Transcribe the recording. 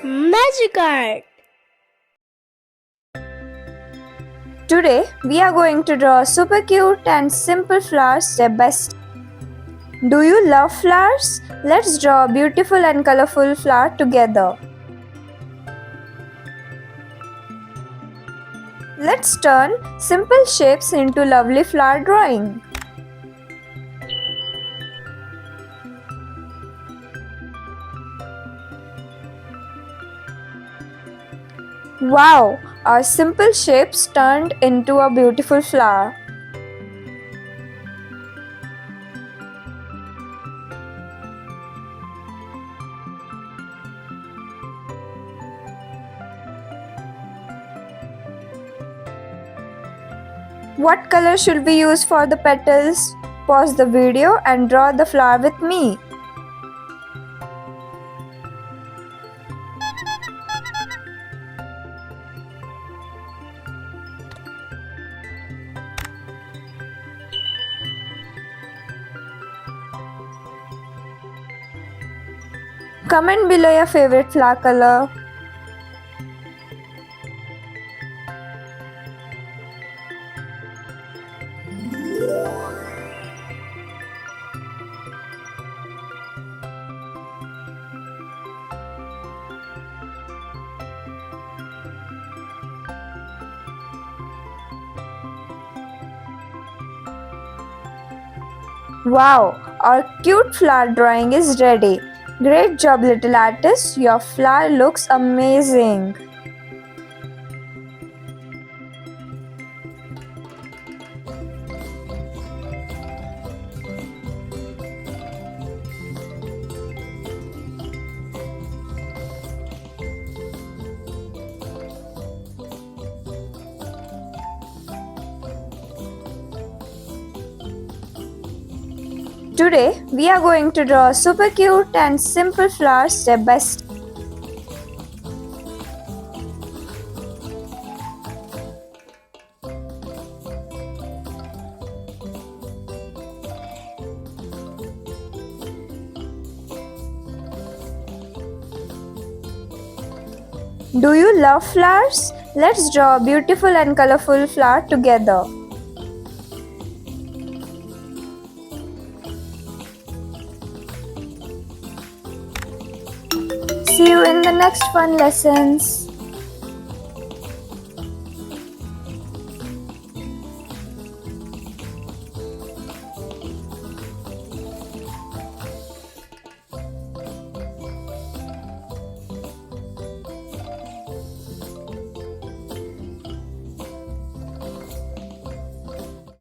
Magic art. Today we are going to draw super cute and simple flowers step by step. Do you love flowers? Let's draw a beautiful and colorful flower together. Let's turn simple shapes into lovely flower drawing. Wow! Our simple shapes turned into a beautiful flower. What color should we use for the petals? Pause the video and draw the flower with me. Comment below your favorite flower color. Wow, our cute flower drawing is ready. Great job, little artist. Your flower looks amazing. Today we are going to draw a super cute and simple flower step by step. Do you love flowers? Let's draw a beautiful and colorful flower together. See you in the next fun lessons.